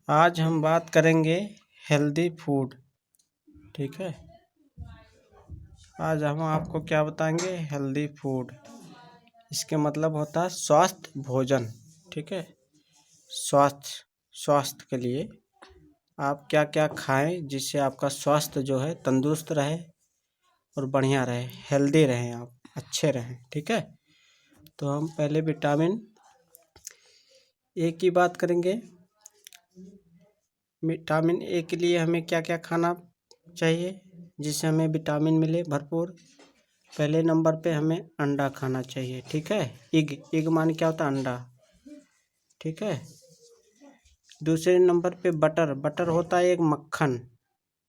आज हम बात करेंगे हेल्दी फूड। ठीक है, आज हम आपको क्या बताएंगे? Healthy food. इसके मतलब होता है स्वस्थ भोजन। ठीक है, स्वास्थ्य के लिए आप क्या क्या खाएं जिससे आपका स्वास्थ्य जो है तंदुरुस्त रहे और बढ़िया रहे, हेल्दी रहें, आप अच्छे रहें। ठीक है, तो हम पहले विटामिन ए की बात करेंगे। विटामिन ए के लिए हमें क्या क्या खाना चाहिए जिससे हमें विटामिन मिले भरपूर? पहले नंबर पे हमें अंडा खाना चाहिए। ठीक है, इग मान क्या होता है? अंडा। ठीक है, दूसरे नंबर पे बटर होता है एक मक्खन।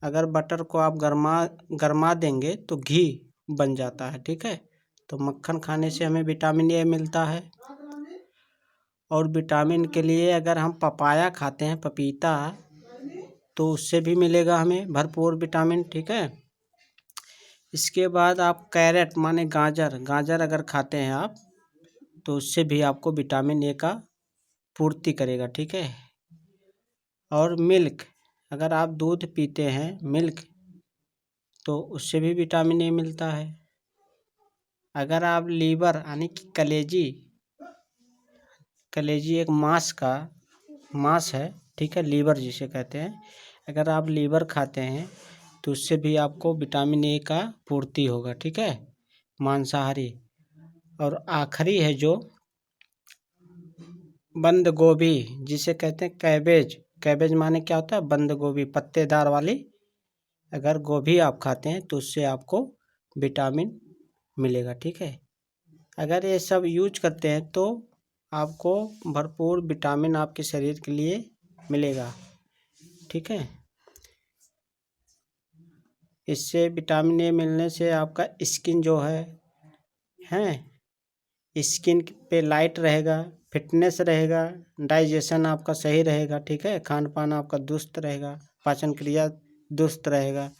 अगर बटर को आप गरमा देंगे तो घी बन जाता है। ठीक है, तो मक्खन खाने से हमें विटामिन ए मिलता है। और विटामिन के लिए अगर हम पपाया खाते हैं, पपीता, तो उससे भी मिलेगा हमें भरपूर विटामिन। ठीक है, इसके बाद आप कैरेट माने गाजर अगर खाते हैं आप, तो उससे भी आपको विटामिन ए का पूर्ति करेगा। ठीक है, और मिल्क, अगर आप दूध पीते हैं मिल्क, तो उससे भी विटामिन ए मिलता है। अगर आप लीवर यानी कि कलेजी एक मांस है। ठीक है, लीवर जिसे कहते हैं, अगर आप लीवर खाते हैं तो उससे भी आपको विटामिन ए का पूर्ति होगा। ठीक है, मांसाहारी। और आखिरी है जो बंद गोभी, जिसे कहते हैं कैबेज माने क्या होता है? बंद गोभी, पत्तेदार वाली। अगर गोभी आप खाते हैं तो उससे आपको विटामिन मिलेगा। ठीक है, अगर ये सब यूज करते हैं तो आपको भरपूर विटामिन आपके शरीर के लिए मिलेगा। ठीक है, इससे विटामिन ए मिलने से आपका स्किन जो है स्किन पे लाइट रहेगा, फिटनेस रहेगा, डाइजेशन आपका सही रहेगा। ठीक है, खान पान आपका दुरुस्त रहेगा, पाचन क्रिया दुरुस्त रहेगा,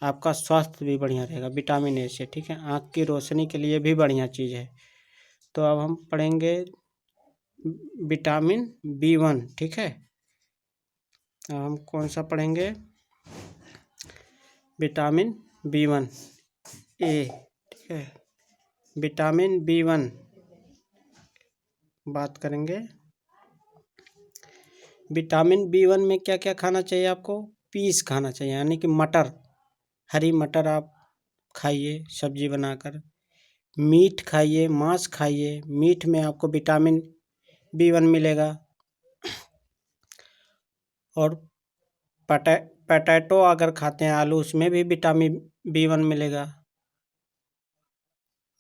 आपका स्वास्थ्य भी बढ़िया रहेगा विटामिन ए से। ठीक है, आँख की रोशनी के लिए भी बढ़िया चीज़ है। तो अब हम पढ़ेंगे विटामिन B1। ठीक है, अब हम कौन सा पढ़ेंगे? विटामिन B1 ए। ठीक है, विटामिन B1 बात करेंगे। विटामिन B1 में क्या क्या खाना चाहिए आपको? पीस खाना चाहिए, यानी कि मटर, हरी मटर आप खाइए सब्जी बनाकर। मीट खाइए, मांस खाइए, मीट में आपको विटामिन B1 मिलेगा। और पोटैटो अगर खाते हैं, आलू, उसमें भी विटामिन B1 मिलेगा।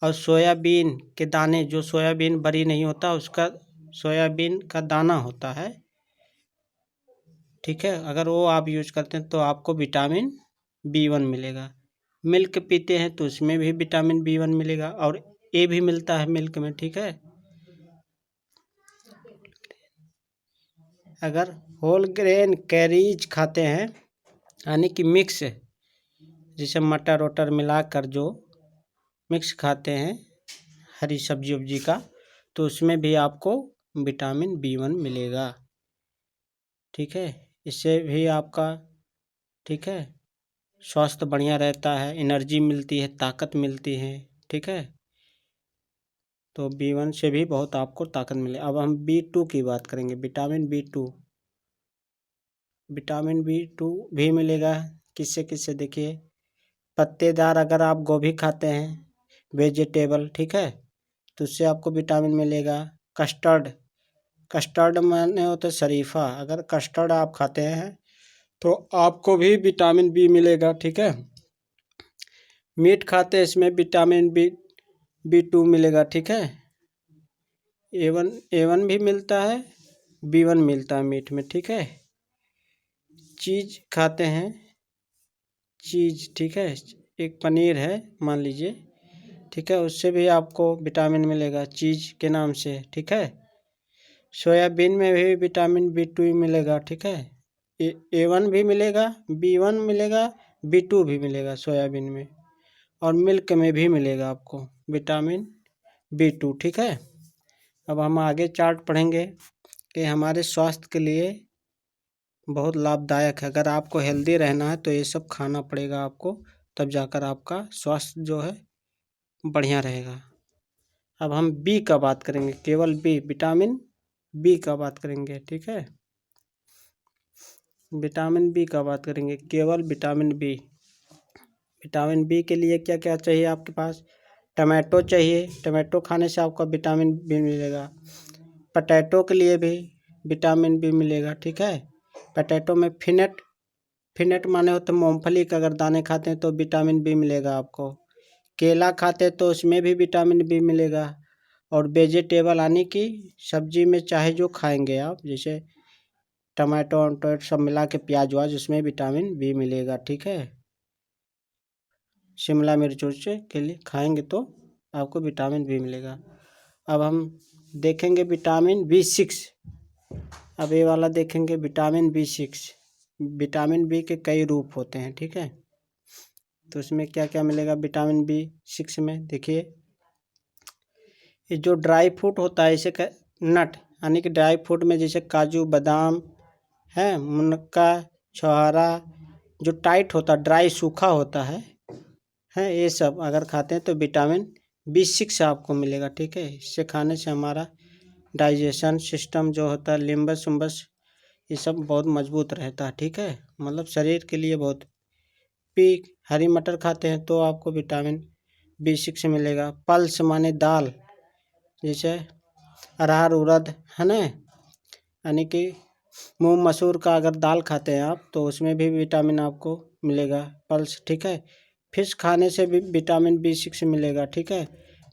और सोयाबीन के दाने, जो सोयाबीन बड़ी नहीं होता, उसका सोयाबीन का दाना होता है। ठीक है, अगर वो आप यूज करते हैं तो आपको विटामिन B1 मिलेगा। मिल्क पीते हैं तो उसमें भी विटामिन B1 मिलेगा, और ए भी मिलता है मिल्क में। ठीक है, अगर होल ग्रेन कैरीज खाते हैं, यानी कि मिक्स, जैसे मटर वटर मिलाकर जो मिक्स खाते हैं हरी सब्जी उब्जी का, तो उसमें भी आपको विटामिन B1 मिलेगा। ठीक है, इससे भी आपका, ठीक है, स्वास्थ्य बढ़िया रहता है, एनर्जी मिलती है, ताकत मिलती है। ठीक है, तो B1 से भी बहुत आपको ताकत मिले। अब हम B2 की बात करेंगे। विटामिन B2 भी मिलेगा। किससे किससे? देखिए, पत्तेदार अगर आप गोभी खाते हैं, वेजिटेबल, ठीक है, तो उससे आपको विटामिन मिलेगा। कस्टर्ड माने होता है शरीफा, अगर कस्टर्ड आप खाते हैं तो आपको भी विटामिन B मिलेगा। ठीक है, मीट खाते हैं, इसमें विटामिन B2 मिलेगा। ठीक है, A1 भी मिलता है, B1 मिलता है मीट में। ठीक है, चीज़ खाते हैं, ठीक है, एक पनीर है मान लीजिए, ठीक है, उससे भी आपको विटामिन मिलेगा चीज़ के नाम से। ठीक है, सोयाबीन में भी विटामिन B2 मिलेगा। ठीक है, A1 भी मिलेगा, B1 मिलेगा, B2 भी मिलेगा सोयाबीन में, और मिल्क में भी मिलेगा आपको विटामिन B2। ठीक है, अब हम आगे चार्ट पढ़ेंगे कि हमारे स्वास्थ्य के लिए बहुत लाभदायक है। अगर आपको हेल्दी रहना है तो ये सब खाना पड़ेगा आपको, तब जाकर आपका स्वास्थ्य जो है बढ़िया रहेगा। अब हम बी का बात करेंगे, केवल बी, विटामिन बी का बात करेंगे, ठीक है। विटामिन बी का बात करेंगे, केवल विटामिन बी। विटामिन बी के लिए क्या क्या चाहिए आपके पास? टमाटो चाहिए, टमाटो खाने से आपको विटामिन बी मिलेगा। पोटैटो के लिए भी विटामिन बी मिलेगा, ठीक है। पोटैटो में फिनेट माने होते मूंगफली का अगर दाने खाते हैं तो विटामिन बी मिलेगा आपको। केला खाते हैं तो उसमें भी विटामिन बी मिलेगा। और वेजिटेबल यानी कि सब्जी में चाहे जो खाएंगे आप, जैसे टमाटो वमाटो सब मिला के प्याज वाज, उसमें विटामिन बी मिलेगा, ठीक है। शिमला मिर्च उर्च के लिए खाएंगे तो आपको विटामिन बी मिलेगा। अब हम देखेंगे विटामिन बी6। अब ये वाला देखेंगे विटामिन बी6। विटामिन बी के कई रूप होते हैं, ठीक है। तो उसमें क्या क्या मिलेगा विटामिन बी6 में? देखिए, ये जो ड्राई फ्रूट होता है, इसे नट यानी कि ड्राई फ्रूट में जैसे काजू बादाम है, मुनक्का, छुहारा, जो टाइट होता है, ड्राई सूखा होता है, ये सब अगर खाते हैं तो विटामिन बी6 आपको मिलेगा, ठीक है। इससे खाने से हमारा डाइजेशन सिस्टम जो होता है, लिम्बस उम्बस, ये सब बहुत मजबूत रहता है, ठीक है। मतलब शरीर के लिए बहुत। हरी मटर खाते हैं तो आपको विटामिन बी6 मिलेगा। पल्स माने दाल, जैसे अरहर उड़द है ना, यानी कि मूंग मसूर का अगर दाल खाते हैं आप तो उसमें भी विटामिन आपको मिलेगा, पल्स, ठीक है। फिश खाने से भी विटामिन बी6 मिलेगा, ठीक है।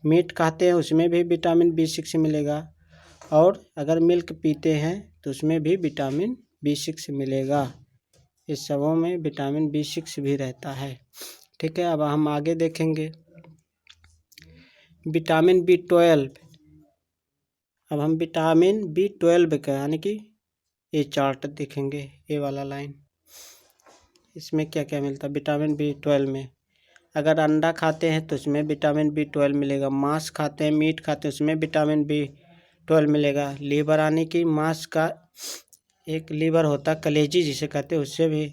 मीट खाते हैं उसमें भी विटामिन बी6 मिलेगा। और अगर मिल्क पीते हैं तो उसमें भी विटामिन बी6 मिलेगा। इस सबों में विटामिन बी6 भी रहता है, ठीक है। अब हम आगे देखेंगे विटामिन बी12। अब हम विटामिन बी12 का यानी कि ये चार्ट देखेंगे, ये वाला लाइन, इसमें क्या क्या मिलता है विटामिन बी12 में। अगर अंडा खाते हैं तो उसमें विटामिन बी12 मिलेगा। मांस खाते हैं, मीट खाते हैं, उसमें विटामिन बी12 मिलेगा। लीवर यानी कि मांस का एक लीवर होता है, कलेजी जिसे कहते हैं, उससे भी।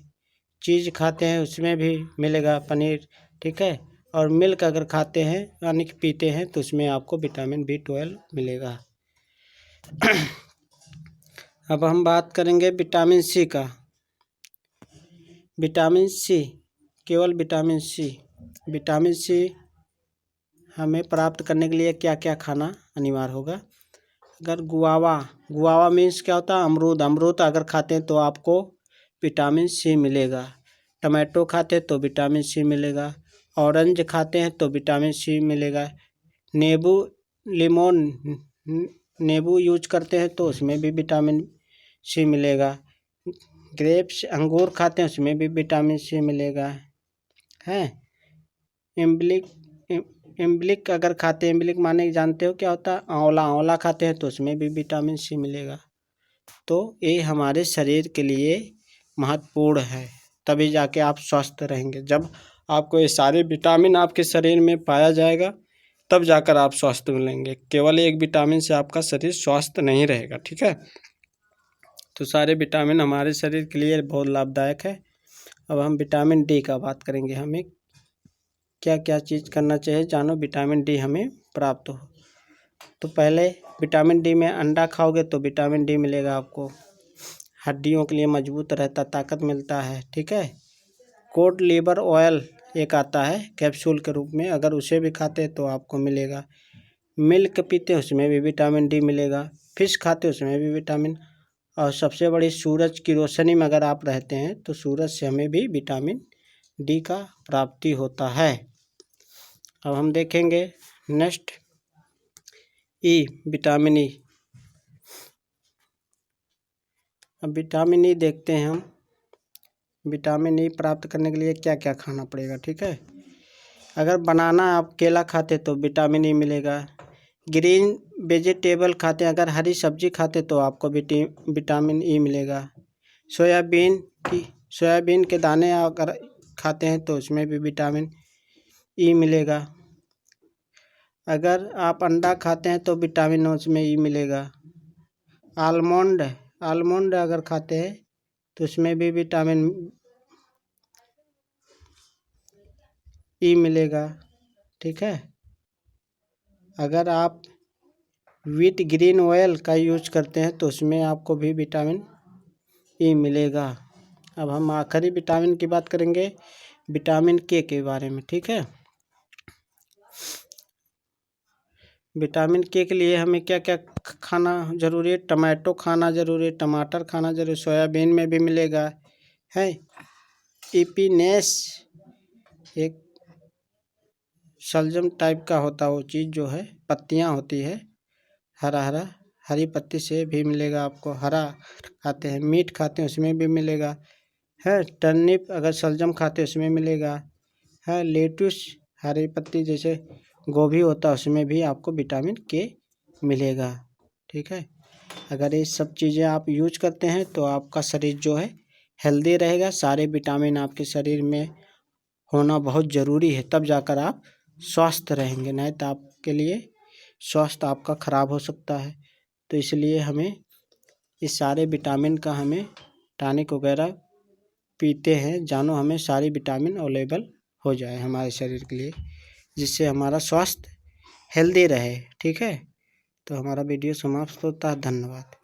चीज़ खाते हैं उसमें भी मिलेगा, पनीर, ठीक है। और मिल्क अगर खाते हैं यानी कि पीते हैं तो उसमें आपको विटामिन बी12 मिलेगा। अब हम बात करेंगे विटामिन सी का। विटामिन सी, केवल विटामिन सी। विटामिन सी हमें प्राप्त करने के लिए क्या क्या खाना अनिवार्य होगा? अगर गुआवा मीन्स क्या होता है? अमरूद। अमरूद अगर खाते हैं तो आपको विटामिन सी मिलेगा। टमाटो खाते हैं तो विटामिन सी मिलेगा। ऑरेंज खाते हैं तो विटामिन सी मिलेगा। नींबू, लेमन, नींबू यूज करते हैं तो उसमें भी विटामिन सी मिलेगा। ग्रेप्स, अंगूर खाते हैं उसमें भी विटामिन सी मिलेगा, है। इम्बलिक अगर खाते हैं, इम्बलिक माने जानते हो क्या होता है? आंवला खाते हैं तो उसमें भी विटामिन सी मिलेगा। तो ये हमारे शरीर के लिए महत्वपूर्ण है, तभी जाके आप स्वस्थ रहेंगे। जब आपको ये सारे विटामिन आपके शरीर में पाया जाएगा तब जाकर आप स्वस्थ मिलेंगे। केवल एक विटामिन से आपका शरीर स्वस्थ नहीं रहेगा, ठीक है। तो सारे विटामिन हमारे शरीर के लिए बहुत लाभदायक है। अब हम विटामिन डी का बात करेंगे। हमें क्या क्या चीज़ करना चाहिए जानो विटामिन डी हमें प्राप्त हो। तो पहले विटामिन डी में अंडा खाओगे तो विटामिन डी मिलेगा आपको। हड्डियों के लिए मजबूत रहता, ताकत मिलता है, ठीक है। कोड लिवर ऑयल एक आता है कैप्सूल के रूप में, अगर उसे भी खाते तो आपको मिलेगा। मिल्क पीते उसमें भी विटामिन डी मिलेगा। फिश खाते उसमें भी विटामिन। और सबसे बड़ी, सूरज की रोशनी में अगर आप रहते हैं तो सूरज से हमें भी विटामिन डी का प्राप्ति होता है। अब हम देखेंगे नेक्स्ट ई, विटामिन ई। अब विटामिन ई देखते हैं हम। विटामिन ई प्राप्त करने के लिए क्या क्या खाना पड़ेगा, ठीक है। अगर बनाना आप केला खाते तो विटामिन ई मिलेगा। ग्रीन वेजिटेबल खाते हैं, अगर हरी सब्जी खाते तो आपको विटामिन ई मिलेगा। सोयाबीन के दाने अगर खाते हैं तो उसमें भी विटामिन ई मिलेगा। अगर आप अंडा खाते हैं तो विटामिन उसमें ई मिलेगा। आलमंड अगर खाते हैं तो उसमें भी विटामिन ई मिलेगा। ठीक है। अगर आप व्हीट ग्रीन ऑयल का यूज करते हैं तो उसमें आपको भी विटामिन ई मिलेगा। अब हम आखिरी विटामिन की बात करेंगे, विटामिन के बारे में। ठीक है। विटामिन के लिए हमें क्या क्या खाना जरूरी है? टमाटो खाना जरूरी है, टमाटर खाना जरूरी, सोयाबीन में भी मिलेगा है। इपिनेस एक शलजम टाइप का होता है वो चीज़, जो है पत्तियां होती है, हरा हरी पत्ती से भी मिलेगा आपको। हरा खाते हैं, मीट खाते हैं उसमें भी मिलेगा है। टर्निप अगर शलजम खाते हैं उसमें मिलेगा है। लेटुस हरी पत्ती जैसे गोभी होता है उसमें भी आपको विटामिन के मिलेगा। ठीक है। अगर ये सब चीज़ें आप यूज करते हैं तो आपका शरीर जो है हेल्दी रहेगा। सारे विटामिन आपके शरीर में होना बहुत ज़रूरी है, तब जाकर आप स्वस्थ रहेंगे, नहीं तो आपके लिए स्वास्थ्य आपका ख़राब हो सकता है। तो इसलिए हमें इस सारे विटामिन का हमें टॉनिक वगैरह पीते हैं, जानो हमें सारी विटामिन अवेलेबल हो जाए हमारे शरीर के लिए, जिससे हमारा स्वास्थ्य हेल्दी रहे। ठीक है। तो हमारा वीडियो समाप्त होता है। धन्यवाद।